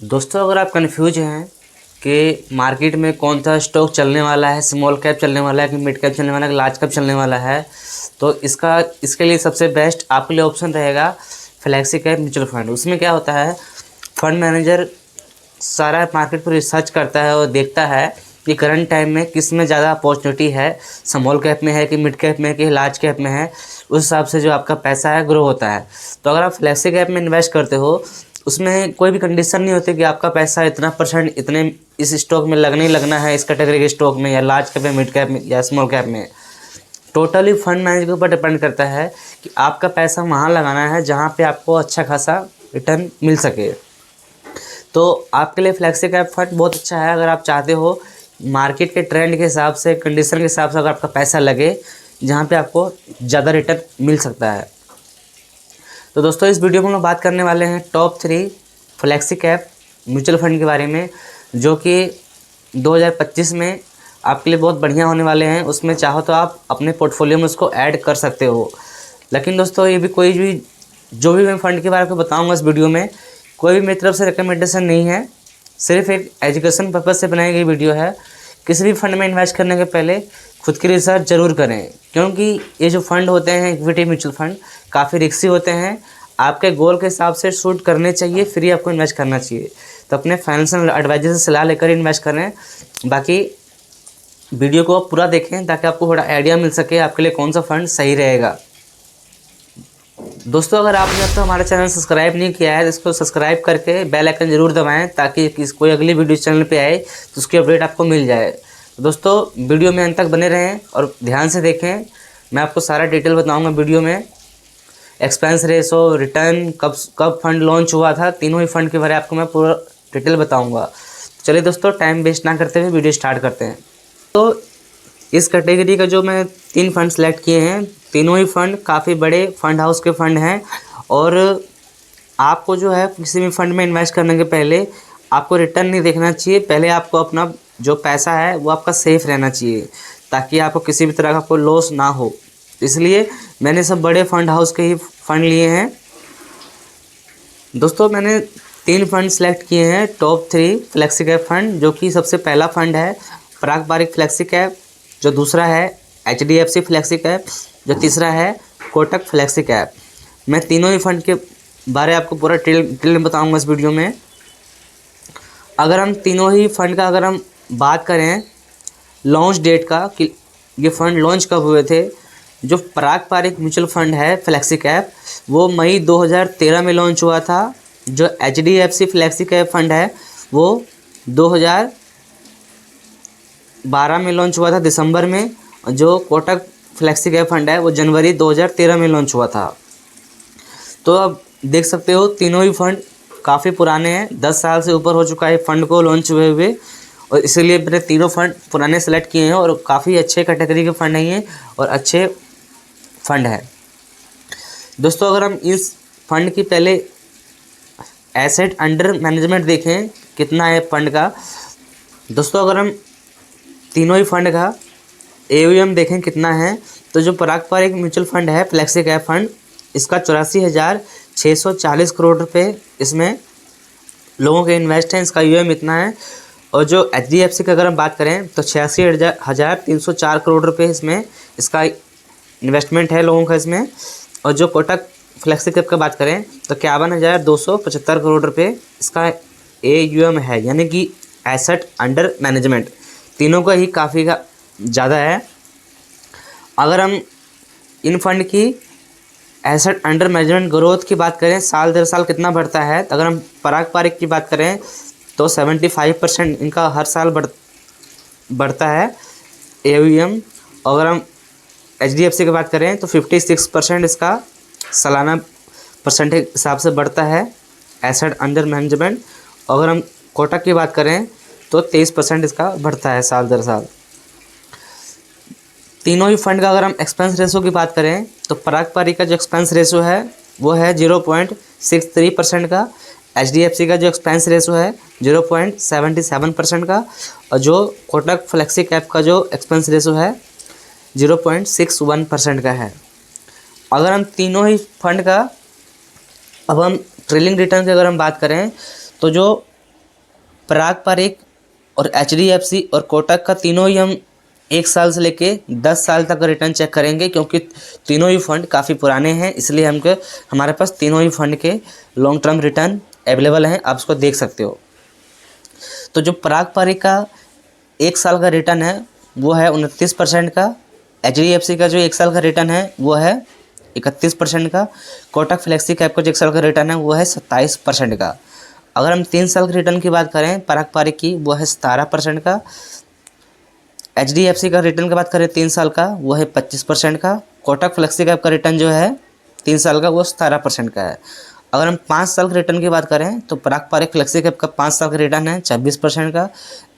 दोस्तों, अगर आप कंफ्यूज हैं कि मार्केट में कौन सा स्टॉक चलने वाला है, स्मॉल कैप चलने वाला है कि मिड कैप चलने वाला है कि लार्ज कैप चलने वाला है, तो इसके लिए सबसे बेस्ट आपके लिए ऑप्शन रहेगा फ्लेक्सी कैप म्यूचुअल फंड। उसमें क्या होता है, फंड मैनेजर सारा मार्केट पर रिसर्च करता है और देखता है कि करंट टाइम में किस में ज़्यादा अपॉर्चुनिटी है, स्मॉल कैप में है कि मिड कैप में कि लार्ज कैप में है। उस हिसाब से जो आपका पैसा है ग्रो होता है। तो अगर आप फ्लेक्सी कैप में इन्वेस्ट करते हो, उसमें कोई भी कंडीशन नहीं होती कि आपका पैसा इतना परसेंट इतने इस स्टॉक में लगना ही लगना है, इस कैटेगरी के स्टॉक में या लार्ज कैप में, मिड कैप में या स्मॉल कैप में। टोटली फंड मैनेजर के ऊपर डिपेंड करता है कि आपका पैसा वहाँ लगाना है जहाँ पे आपको अच्छा खासा रिटर्न मिल सके। तो आपके लिए फ्लेक्सी कैप फंड बहुत अच्छा है अगर आप चाहते हो मार्केट के ट्रेंड के हिसाब से, कंडीशन के हिसाब से अगर आपका पैसा लगे जहाँ पे आपको ज़्यादा रिटर्न मिल सकता है। तो दोस्तों, इस वीडियो में हम लोग बात करने वाले हैं top 3 flexi cap mutual fund के बारे में, जो कि 2025 में आपके लिए बहुत बढ़िया होने वाले हैं। उसमें चाहो तो आप अपने पोर्टफोलियो में उसको ऐड कर सकते हो। लेकिन दोस्तों, ये भी कोई भी जो भी मैं फ़ंड के बारे में बताऊंगा इस वीडियो में, कोई भी मेरी तरफ से रिकमेंडेशन नहीं है, सिर्फ एक एजुकेशन पर्पज़ से बनाई गई वीडियो है। किसी भी फंड में इन्वेस्ट करने के पहले खुद की रिसर्च ज़रूर करें, क्योंकि ये जो फंड होते हैं इक्विटी म्यूचुअल फंड काफ़ी रिस्की होते हैं। आपके गोल के हिसाब से शूट करने चाहिए, फिर ही आपको इन्वेस्ट करना चाहिए। तो अपने फाइनेंशियल एडवाइजर से सलाह लेकर इन्वेस्ट करें। बाकी वीडियो को आप पूरा देखें ताकि आपको थोड़ा आइडिया मिल सके आपके लिए कौन सा फंड सही रहेगा। दोस्तों, अगर आपने अब तक हमारा चैनल सब्सक्राइब नहीं किया है तो इसको सब्सक्राइब करके बेल आइकन ज़रूर दबाएं, ताकि कोई अगली वीडियो चैनल पे आए तो उसकी अपडेट आपको मिल जाए। तो दोस्तों, वीडियो में अंत तक बने रहें और ध्यान से देखें। मैं आपको सारा डिटेल बताऊंगा वीडियो में, एक्सपेंस रेशो, रिटर्न, कब फंड लॉन्च हुआ था, तीनों ही फंड के बारे में आपको मैं पूरा डिटेल बताऊँगा। चलिए दोस्तों, टाइम वेस्ट ना करते हुए वीडियो स्टार्ट करते हैं। तो इस कैटेगरी का जो मैं 3 फंड सेलेक्ट किए हैं, तीनों ही फंड काफ़ी बड़े फंड हाउस के फंड हैं। और आपको जो है किसी भी फंड में इन्वेस्ट करने के पहले आपको रिटर्न नहीं देखना चाहिए, पहले आपको अपना जो पैसा है वो आपका सेफ रहना चाहिए, ताकि आपको किसी भी तरह का कोई लॉस ना हो। इसलिए मैंने सब बड़े फंड हाउस के ही फंड लिए हैं। दोस्तों, मैंने 3 फंड सेलेक्ट किए हैं टॉप 3 फ्लेक्सी कैप फंड, जो कि सबसे पहला फंड है पारंपरिक फ्लेक्सी कैप, जो दूसरा है HDFC फ्लेक्सी कैप, जो तीसरा है कोटक फ्लेक्सी कैप। मैं तीनों ही फंड के बारे आपको पूरा डिटेल में बताऊंगा इस वीडियो में। अगर हम तीनों ही फंड का अगर हम बात करें लॉन्च डेट का कि ये फंड लॉन्च कब हुए थे, जो पारंपरिक म्यूचुअल फंड है फ्लेक्सी कैप वो मई 2013 में लॉन्च हुआ था। जो HDFC फ्लेक्सी कैप फंड है वो 2012 में लॉन्च हुआ था दिसंबर में। जो कोटक फ्लेक्सी कैप फंड है वो जनवरी 2013 में लॉन्च हुआ था। तो अब देख सकते हो तीनों ही फंड काफ़ी पुराने हैं, 10 साल से ऊपर हो चुका है फंड को लॉन्च हुए हुए, और इसीलिए मैंने तीनों फंड पुराने सेलेक्ट किए हैं और काफ़ी अच्छे कैटेगरी के फंड हैं ये, और अच्छे फंड है। दोस्तों, अगर हम इस फंड की पहले एसेट अंडर मैनेजमेंट देखें कितना है फंड का। दोस्तों, अगर हम तीनों ही फंड का AUM देखें कितना है, तो जो पारंपरिक म्यूचुअल फंड है फ्लेक्सी कैप फंड, इसका 84,640 करोड़ रुपए इसमें लोगों के इन्वेस्ट हैं, इसका AUM इतना है। और जो HDFC की अगर हम बात करें तो 86,304 करोड़ रुपए इसमें इसका इन्वेस्टमेंट है लोगों का इसमें। और जो कोटक फ्लेक्सी कैप का बात करें तो 51,275 करोड़ रुपए इसका AUM है, यानी कि एसेट अंडर मैनेजमेंट। तीनों का ही काफ़ी ज़्यादा है। अगर हम इन फंड की एसेट अंडर मैनेजमेंट ग्रोथ की बात करें साल दर साल कितना बढ़ता है, तो अगर हम पारंपरिक की बात करें तो 75% इनका हर साल बढ़ता है AUM। अगर हम HDFC की बात करें तो 56% इसका सालाना परसेंटेज हिसाब से बढ़ता है एसेट अंडर मैनेजमेंट। अगर हम कोटक की बात करें तो 23% इसका बढ़ता है साल दर साल। तीनों ही फंड का अगर हम एक्सपेंस रेशो की बात करें तो पारंपरिक का जो एक्सपेंस रेशो है वो है 0.63% का, HDFC का जो एक्सपेंस रेशो है 0.77% का, और जो कोटक फ्लेक्सी कैप का जो एक्सपेंस रेशो है 0.61% का है। अगर हम तीनों ही फंड का अब हम ट्रेलिंग रिटर्न की अगर हम बात करें तो जो पराग पारिक और HDFC और कोटक का तीनों ही हम 1 साल से लेके 10 साल तक रिटर्न चेक करेंगे, क्योंकि तीनों ही फंड काफ़ी पुराने हैं, इसलिए हमारे पास तीनों ही फंड के लॉन्ग टर्म रिटर्न अवेलेबल हैं, आप उसको देख सकते हो। तो जो पराग पारिक का 1 साल का रिटर्न है वो है 29% का, HDFC का जो 1 साल का रिटर्न है वो है 31% का, कोटक फ्लेक्सी कैप का जो 1 साल का रिटर्न है वो है 27% का। अगर हम 3 साल के रिटर्न की बात करें पराग पारिक की, वो है 17% का। HDFC का रिटर्न की बात करें 3 साल का, वो है 25% का। कोटक फ्लेक्सी कैप का रिटर्न जो है 3 साल का वो 17% का है। अगर हम 5 साल के रिटर्न की बात करें तो पराग पारिक फ्लेक्सी कैप का 5 साल का रिटर्न है 26% का।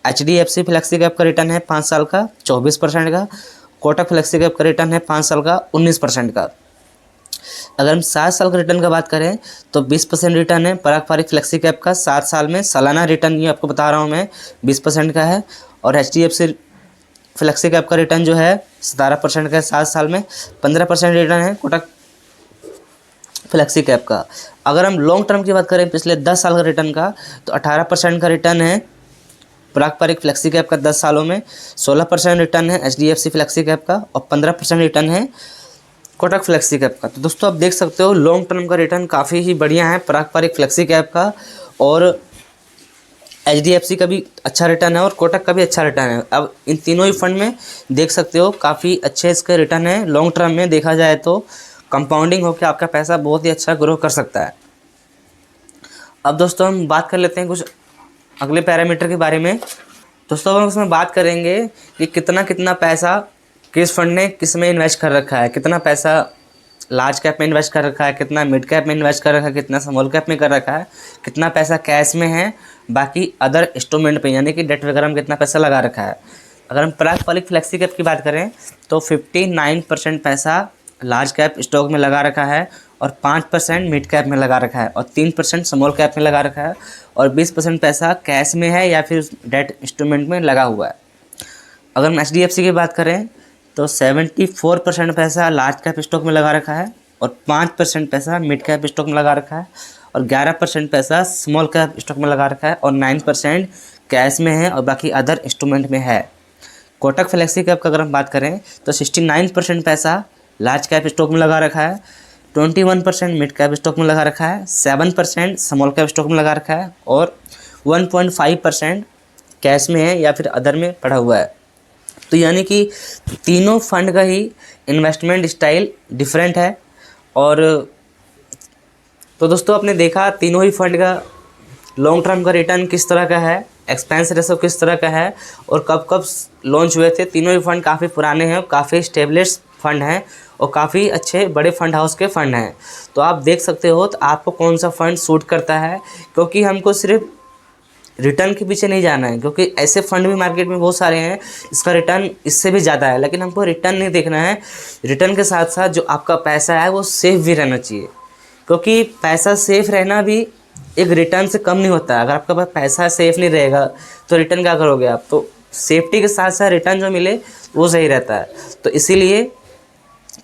HDFC फ्लेक्सी कैप का रिटर्न है 5 साल का 24% का। कोटक फ्लेक्सी कैप का रिटर्न है 5 साल का 19% का। अगर हम 7 साल के रिटर्न की बात करें तो 20% रिटर्न है पराग पारिक फ्लेक्सी कैप का 7 साल में। सालाना रिटर्न ये आपको बता रहा हूँ मैं 20% का है। और HDFC फ्लेक्सी कैप का रिटर्न जो है 17% का है 7 साल में। 15% रिटर्न है कोटक फ्लेक्सी कैप का। अगर हम लॉन्ग टर्म की बात करें पिछले 10 साल का रिटर्न का, तो 18% का रिटर्न है पराग पारिक फ्लेक्सी कैप का 10 सालों में। 16% रिटर्न है HDFC फ्लेक्सी कैप का और 15% रिटर्न है कोटक फ्लेक्सी कैप का। तो दोस्तों आप देख सकते हो लॉन्ग टर्म का रिटर्न काफ़ी ही बढ़िया है पराग पारिक फ्लेक्सी कैप का, और HDFC का भी अच्छा रिटर्न है और कोटक का भी अच्छा रिटर्न है। अब इन तीनों ही फंड में देख सकते हो काफ़ी अच्छे इसके रिटर्न है। लॉन्ग टर्म में देखा जाए तो कंपाउंडिंग होकर आपका पैसा बहुत ही अच्छा ग्रो कर सकता है। अब दोस्तों हम बात कर लेते हैं कुछ अगले पैरामीटर के बारे में। दोस्तों हम उसमें बात करेंगे कि कितना पैसा किस फंड ने किस में इन्वेस्ट कर रखा है, कितना पैसा लार्ज कैप में इन्वेस्ट कर रखा है, कितना मिड कैप में इन्वेस्ट कर रखा है, कितना स्मॉल कैप में कर रखा है, कितना पैसा कैश में है, बाकी अदर इंस्ट्रूमेंट पे यानी कि डेट वगैरह में कितना पैसा लगा रखा है। अगर हम पराग पारिक फ्लेक्सी कैप की बात करें तो 59% पैसा लार्ज कैप स्टॉक में लगा रखा है और 5% मिड कैप में लगा रखा है और 3% स्मॉल कैप में लगा रखा है और 20% पैसा कैश में है या फिर डेट इंस्ट्रूमेंट में लगा हुआ है। अगर हम HDFC की बात करें तो 74% पैसा लार्ज कैप स्टॉक में लगा रखा है और 5% पैसा मिड कैप स्टॉक में लगा रखा है और 11% पैसा स्मॉल कैप स्टॉक में लगा रखा है और 9% कैश में है और बाकी अदर इंस्ट्रूमेंट में है। कोटक फ्लेक्सी कैप का अगर हम बात करें तो 69% पैसा लार्ज कैप स्टॉक में लगा रखा है, 21% मिड कैप स्टॉक में लगा रखा है, 7% स्मॉल कैप स्टॉक में लगा रखा है और 1.5% कैश में है या फिर अदर में पड़ा हुआ है। तो यानी कि तीनों फंड का ही इन्वेस्टमेंट स्टाइल डिफरेंट है। और तो दोस्तों आपने देखा तीनों ही फंड का लॉन्ग टर्म का रिटर्न किस तरह का है, एक्सपेंस रेशो किस तरह का है और कब कब लॉन्च हुए थे। तीनों ही फंड काफ़ी पुराने हैं और काफ़ी स्टेब्लिश फंड हैं और काफ़ी अच्छे बड़े फंड हाउस के फंड हैं। तो आप देख सकते हो तो आपको कौन सा फंड सूट करता है, क्योंकि हमको सिर्फ रिटर्न के पीछे नहीं जाना है, क्योंकि ऐसे फंड भी मार्केट में बहुत सारे हैं इसका रिटर्न इससे भी ज़्यादा है, लेकिन हमको रिटर्न नहीं देखना है। रिटर्न के साथ साथ जो आपका पैसा है वो सेफ भी रहना चाहिए, क्योंकि पैसा सेफ रहना भी एक रिटर्न से कम नहीं होता है। अगर आपका पास पैसा सेफ नहीं रहेगा तो रिटर्न क्या करोगे आप। तो सेफ्टी के साथ साथ रिटर्न जो मिले वो सही रहता है। तो इसीलिए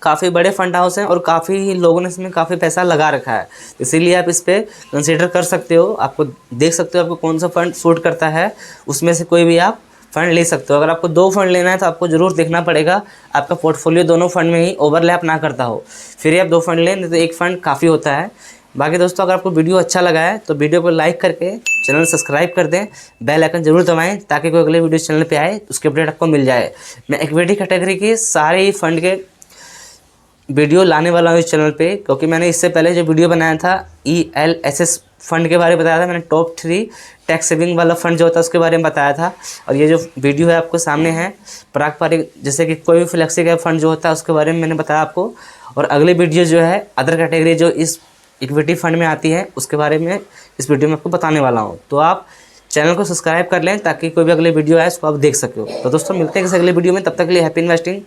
काफ़ी बड़े फंड हाउस हैं और काफ़ी लोगों ने इसमें काफ़ी पैसा लगा रखा है, इसीलिए आप इस पर कंसीडर कर सकते हो। आपको देख सकते हो आपको कौन सा फंड सूट करता है, उसमें से कोई भी आप फंड ले सकते हो। अगर आपको 2 फंड लेना है तो आपको ज़रूर देखना पड़ेगा आपका पोर्टफोलियो दोनों फंड में ही ओवरलैप ना करता हो, फिर ही आप 2 फंड लें, नहीं तो एक फंड काफ़ी होता है। बाकी दोस्तों अगर आपको वीडियो अच्छा लगा है तो वीडियो को लाइक करके चैनल सब्सक्राइब कर दें, बेल आइकन जरूर दबाएं ताकि कोई अगले वीडियो चैनल पे आए उसके अपडेट आपको मिल जाए। मैं इक्विटी कैटेगरी की सारे ही फंड के वीडियो लाने वाला हूँ इस चैनल पे, क्योंकि मैंने इससे पहले जो वीडियो बनाया था ELSS फंड के बारे में बताया था, मैंने टॉप 3 टैक्स सेविंग वाला फंड जो होता है उसके बारे में बताया था। और ये जो वीडियो है आपको सामने है पराग पारिक जैसे कि कोई भी फ्लेक्सी कैप फंड जो होता है उसके बारे में मैंने बताया आपको। और अगली वीडियो जो है अदर कैटेगरी जो इस इक्विटी फंड में आती है उसके बारे में इस वीडियो में आपको बताने वाला हूँ। तो आप चैनल को सब्सक्राइब कर लें ताकि कोई भी अगले वीडियो आए उसको आप देख सको। तो दोस्तों मिलते हैं किसी अगले वीडियो में, तब तक के लिए हैप्पी इन्वेस्टिंग।